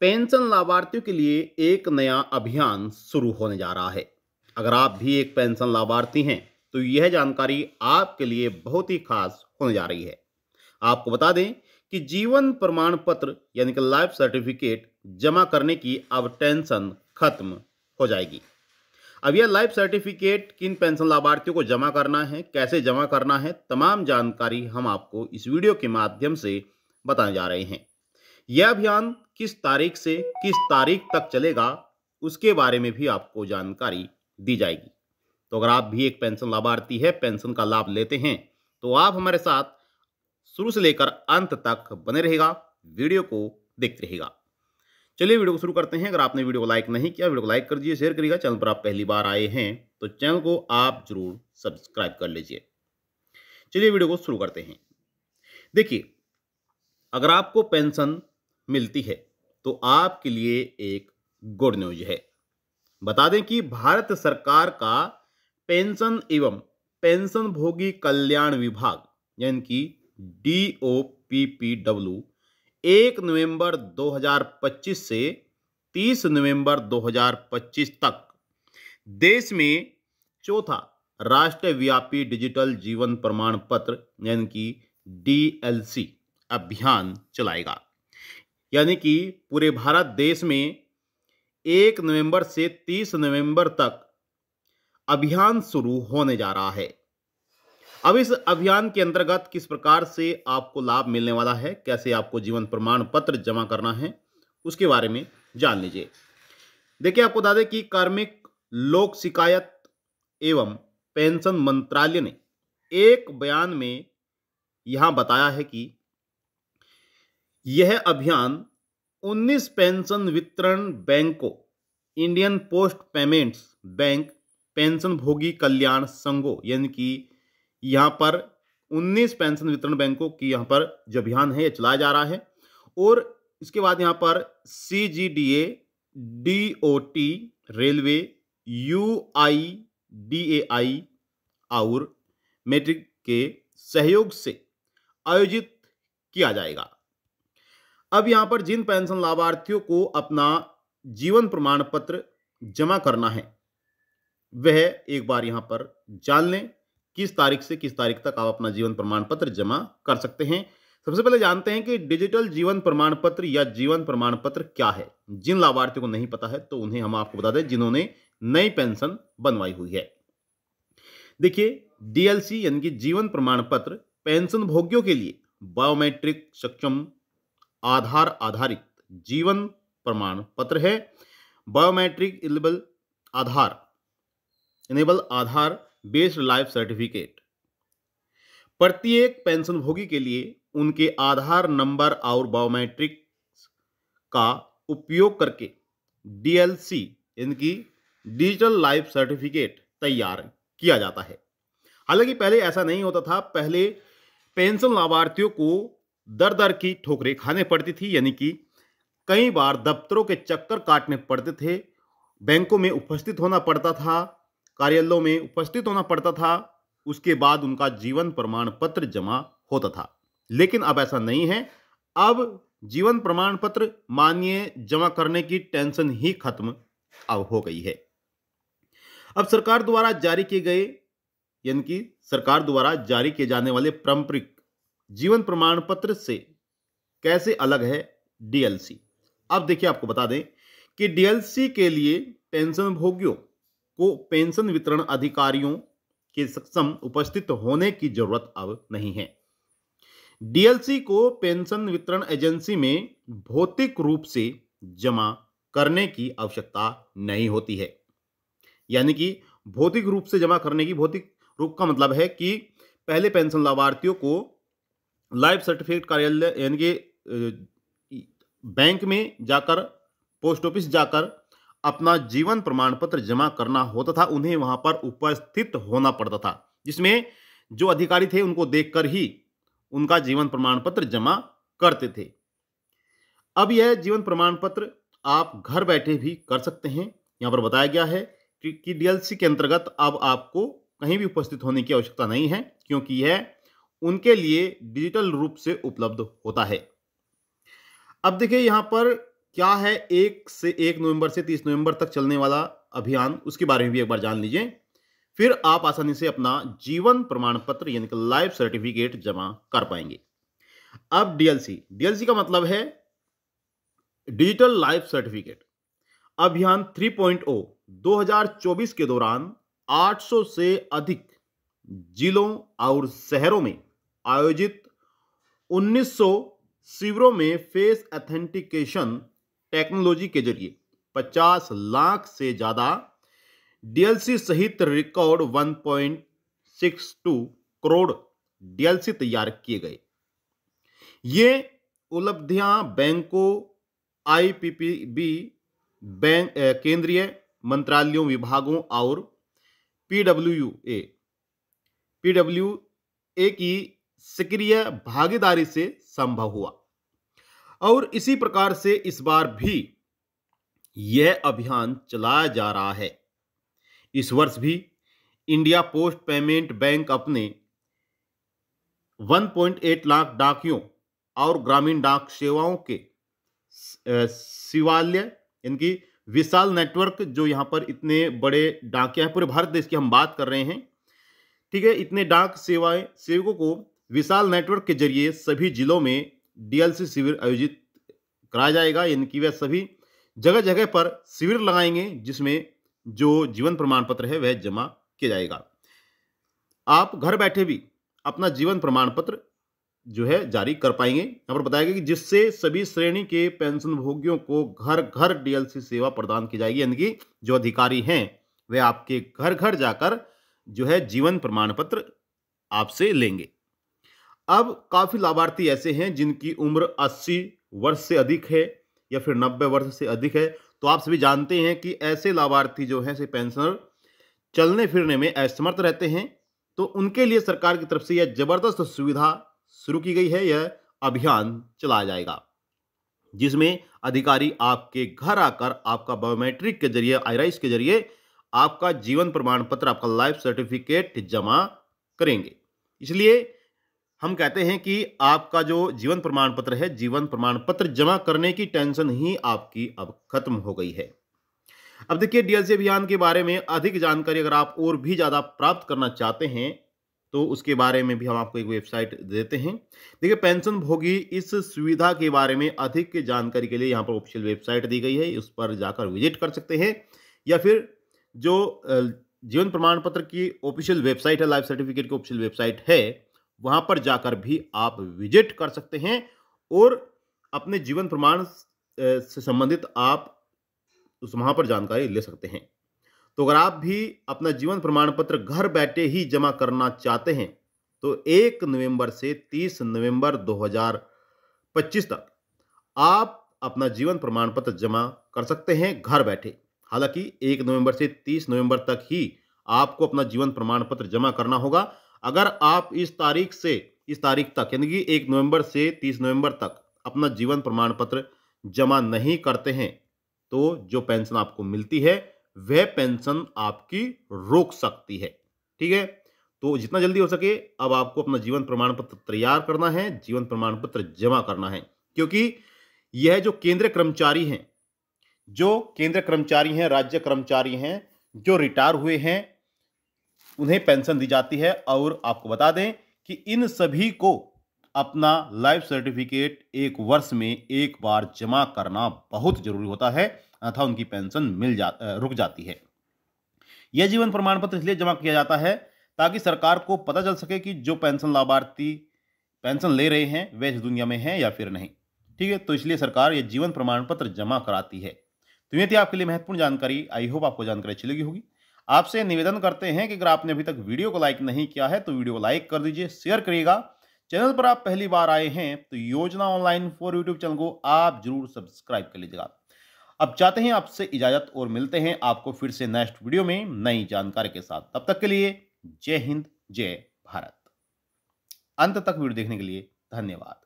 Pension लाभार्थियों के लिए एक नया अभियान शुरू होने जा रहा है। अगर आप भी एक पेंशन लाभार्थी हैं, तो यह जानकारी आपके लिए बहुत ही खास होने जा रही है। आपको बता दें कि जीवन प्रमाण पत्र यानी कि लाइफ सर्टिफिकेट जमा करने की अब टेंशन खत्म हो जाएगी। अब यह लाइफ सर्टिफिकेट किन पेंशन लाभार्थियों को जमा करना है, कैसे जमा करना है, तमाम जानकारी हम आपको इस वीडियो के माध्यम से बताने जा रहे हैं। यह अभियान किस तारीख से किस तारीख तक चलेगा, उसके बारे में भी आपको जानकारी दी जाएगी। तो अगर आप भी एक पेंशन लाभार्थी है, पेंशन का लाभ लेते हैं, तो आप हमारे साथ शुरू से लेकर अंत तक बने रहेगा, वीडियो को देखते रहेगा। चलिए वीडियो को शुरू करते हैं। अगर आपने वीडियो को लाइक नहीं किया, वीडियो को लाइक कर दीजिए, शेयर करिएगा। चैनल पर आप पहली बार आए हैं तो चैनल को आप जरूर सब्सक्राइब कर लीजिए। चलिए वीडियो को शुरू करते हैं। देखिए, अगर आपको पेंशन मिलती है तो आपके लिए एक गुड न्यूज है। बता दें कि भारत सरकार का पेंशन एवं पेंशन भोगी कल्याण विभाग यानी कि DOPPW 1 नवंबर 2025 से 30 नवंबर 2025 तक देश में चौथा राष्ट्रव्यापी डिजिटल जीवन प्रमाण पत्र यानी कि DLC अभियान चलाएगा। यानी कि पूरे भारत देश में 1 नवंबर से 30 नवंबर तक अभियान शुरू होने जा रहा है। अब इस अभियान के अंतर्गत किस प्रकार से आपको लाभ मिलने वाला है, कैसे आपको जीवन प्रमाण पत्र जमा करना है, उसके बारे में जान लीजिए। देखिए, आपको बता दें कि कार्मिक लोक शिकायत एवं पेंशन मंत्रालय ने एक बयान में यहां बताया है कि यह अभियान 19 पेंशन वितरण बैंकों, Indian post payments bank, pension भोगी कल्याण संघों यानी कि यहां पर 19 पेंशन वितरण बैंकों की यहां पर जो अभियान है यह चलाया जा रहा है। और इसके बाद यहां पर CGDA, DOT, रेलवे, UIDAI और मैट्रिक के सहयोग से आयोजित किया जाएगा। अब यहां पर जिन पेंशन लाभार्थियों को अपना जीवन प्रमाण पत्र जमा करना है, वह एक बार यहां पर जान लें किस तारीख से किस तारीख तक आप अपना जीवन प्रमाण पत्र जमा कर सकते हैं। सबसे पहले जानते हैं कि डिजिटल जीवन प्रमाण पत्र या जीवन प्रमाण पत्र क्या है। जिन लाभार्थियों को नहीं पता है तो उन्हें हम आपको बता दें, जिन्होंने नई पेंशन बनवाई हुई है। देखिए, DLC यानी कि जीवन प्रमाण पत्र पेंशन भोगियों के लिए बायोमेट्रिक सक्षम आधार आधारित जीवन प्रमाण पत्र है। बायोमेट्रिक इनेबल आधार बेस्ड लाइफ सर्टिफिकेट प्रत्येक पेंशन भोगी के लिए उनके आधार नंबर और बायोमेट्रिक का उपयोग करके DLC यानी कि डिजिटल लाइफ सर्टिफिकेट तैयार किया जाता है। हालांकि पहले ऐसा नहीं होता था। पहले पेंशन लाभार्थियों को दर दर की ठोकरें खाने पड़ती थी, यानी कि कई बार दफ्तरों के चक्कर काटने पड़ते थे, बैंकों में उपस्थित होना पड़ता था, कार्यालयों में उपस्थित होना पड़ता था, उसके बाद उनका जीवन प्रमाण पत्र जमा होता था। लेकिन अब ऐसा नहीं है। अब जीवन प्रमाण पत्र मानिए जमा करने की टेंशन ही खत्म अब हो गई है। अब सरकार द्वारा जारी किए गए यानी कि सरकार द्वारा जारी किए जाने वाले पारंपरिक जीवन प्रमाण पत्र से कैसे अलग है DLC। अब देखिए, आपको बता दें कि DLC के लिए पेंशन भोगियों को पेंशन वितरण अधिकारियों के सक्षम उपस्थित होने की जरूरत अब नहीं है। DLC को पेंशन वितरण एजेंसी में भौतिक रूप से जमा करने की आवश्यकता नहीं होती है। यानी कि भौतिक रूप से जमा करने की, भौतिक रूप का मतलब है कि पहले पेंशन लाभार्थियों को लाइफ सर्टिफिकेट कार्यालय यानी कि बैंक में जाकर, पोस्ट ऑफिस जाकर अपना जीवन प्रमाण पत्र जमा करना होता था। उन्हें वहां पर उपस्थित होना पड़ता था, जिसमें जो अधिकारी थे उनको देखकर ही उनका जीवन प्रमाण पत्र जमा करते थे। अब यह जीवन प्रमाण पत्र आप घर बैठे भी कर सकते हैं। यहां पर बताया गया है कि DLC के अंतर्गत अब आपको कहीं भी उपस्थित होने की आवश्यकता नहीं है, क्योंकि यह उनके लिए डिजिटल रूप से उपलब्ध होता है। अब देखिए, यहां पर क्या है 1 नवंबर से 30 नवंबर तक चलने वाला अभियान, उसके बारे में भी एक बार जान लीजिए। फिर आप आसानी से अपना जीवन प्रमाण पत्र यानी कि लाइफ सर्टिफिकेट जमा कर पाएंगे। अब डीएलसी का मतलब है डिजिटल लाइफ सर्टिफिकेट। अभियान 3.0 2024 के दौरान 800 से अधिक जिलों और शहरों में आयोजित 1900 शिविरों में फेस ऑथेंटिकेशन टेक्नोलॉजी के जरिए 50 लाख से ज्यादा डीएलसी सहित रिकॉर्ड 1.62 करोड़ डीएलसी तैयार किए गए। ये उपलब्धियां बैंकों, आईपीपीबी, बैंक, केंद्रीय मंत्रालयों, विभागों और पीडब्ल्यूए की सक्रिय भागीदारी से संभव हुआ। और इसी प्रकार से इस बार भी यह अभियान चलाया जा रहा है। इस वर्ष भी इंडिया पोस्ट पेमेंट बैंक अपने 1.8 लाख डाकियों और ग्रामीण डाक सेवाओं के शिवालय इनकी विशाल नेटवर्क, जो यहां पर इतने बड़े डाकिया हैं, पूरे भारत देश की हम बात कर रहे हैं, ठीक है, इतने डाक सेवकों को विशाल नेटवर्क के जरिए सभी जिलों में डीएलसी शिविर आयोजित कराया जाएगा। यानी वह सभी जगह जगह पर शिविर लगाएंगे जिसमें जो जीवन प्रमाण पत्र है वह जमा किया जाएगा। आप घर बैठे भी अपना जीवन प्रमाण पत्र जो है जारी कर पाएंगे। यहाँ पर बताया गया कि जिससे सभी श्रेणी के पेंशन भोगियों को घर घर डीएलसी सेवा प्रदान की जाएगी। यानी कि जो अधिकारी हैं वे आपके घर घर जाकर जो है जीवन प्रमाण पत्र आपसे लेंगे। अब काफी लाभार्थी ऐसे हैं जिनकी उम्र 80 वर्ष से अधिक है या फिर 90 वर्ष से अधिक है। तो आप सभी जानते हैं कि ऐसे लाभार्थी जो हैं, से पेंशनर चलने फिरने में असमर्थ रहते हैं, तो उनके लिए सरकार की तरफ से यह जबरदस्त सुविधा शुरू की गई है। यह अभियान चलाया जाएगा जिसमें अधिकारी आपके घर आकर आपका बायोमेट्रिक के जरिए, आईराइस के जरिए आपका जीवन प्रमाण पत्र, आपका लाइफ सर्टिफिकेट जमा करेंगे। इसलिए हम कहते हैं कि आपका जो जीवन प्रमाण पत्र है, जीवन प्रमाण पत्र जमा करने की टेंशन ही आपकी अब खत्म हो गई है। अब देखिए, डीएलसी अभियान के बारे में अधिक जानकारी अगर आप और भी ज्यादा प्राप्त करना चाहते हैं तो उसके बारे में भी हम आपको एक वेबसाइट देते हैं। देखिए, पेंशन भोगी इस सुविधा के बारे में अधिक जानकारी के लिए यहाँ पर ऑफिशियल वेबसाइट दी गई है, उस पर जाकर विजिट कर सकते हैं। या फिर जो जीवन प्रमाण पत्र की ऑफिशियल वेबसाइट है, लाइफ सर्टिफिकेट की ऑफिशियल वेबसाइट है, वहां पर जाकर भी आप विजिट कर सकते हैं और अपने जीवन प्रमाण से संबंधित आप वहां पर जानकारी ले सकते हैं। तो अगर आप भी अपना जीवन प्रमाण पत्र घर बैठे ही जमा करना चाहते हैं तो 1 नवंबर से 30 नवंबर 2025 तक आप अपना जीवन प्रमाण पत्र जमा कर सकते हैं घर बैठे। हालांकि 1 नवंबर से 30 नवंबर तक ही आपको अपना जीवन प्रमाण पत्र जमा करना होगा। अगर आप इस तारीख तक यानी कि 1 नवंबर से 30 नवंबर तक अपना जीवन प्रमाण पत्र जमा नहीं करते हैं तो जो पेंशन आपको मिलती है वह पेंशन आपकी रोक सकती है। ठीक है, तो जितना जल्दी हो सके अब आपको अपना जीवन प्रमाण पत्र तैयार करना है, जीवन प्रमाण पत्र जमा करना है, क्योंकि यह जो केंद्रीय कर्मचारी हैं, राज्य कर्मचारी हैं, जो रिटायर हुए हैं, उन्हें पेंशन दी जाती है। और आपको बता दें कि इन सभी को अपना लाइफ सर्टिफिकेट 1 वर्ष में एक बार जमा करना बहुत जरूरी होता है, अन्यथा उनकी पेंशन रुक जाती है। यह जीवन प्रमाण पत्र इसलिए जमा किया जाता है ताकि सरकार को पता चल सके कि जो पेंशन लाभार्थी पेंशन ले रहे हैं वे इस दुनिया में हैं या फिर नहीं। ठीक है, तो इसलिए सरकार यह जीवन प्रमाण पत्र जमा कराती है। तो ये थी आपके लिए महत्वपूर्ण जानकारी। आई होप आपको जानकारी अच्छी लगी होगी। आपसे निवेदन करते हैं कि अगर आपने अभी तक वीडियो को लाइक नहीं किया है तो वीडियो को लाइक कर दीजिए, शेयर करिएगा। चैनल पर आप पहली बार आए हैं तो योजना ऑनलाइन फॉर यूट्यूब चैनल को आप जरूर सब्सक्राइब कर लीजिएगा। अब चाहते हैं आपसे इजाजत और मिलते हैं आपको फिर से नेक्स्ट वीडियो में नई जानकारी के साथ। तब तक के लिए जय हिंद, जय भारत। अंत तक वीडियो देखने के लिए धन्यवाद।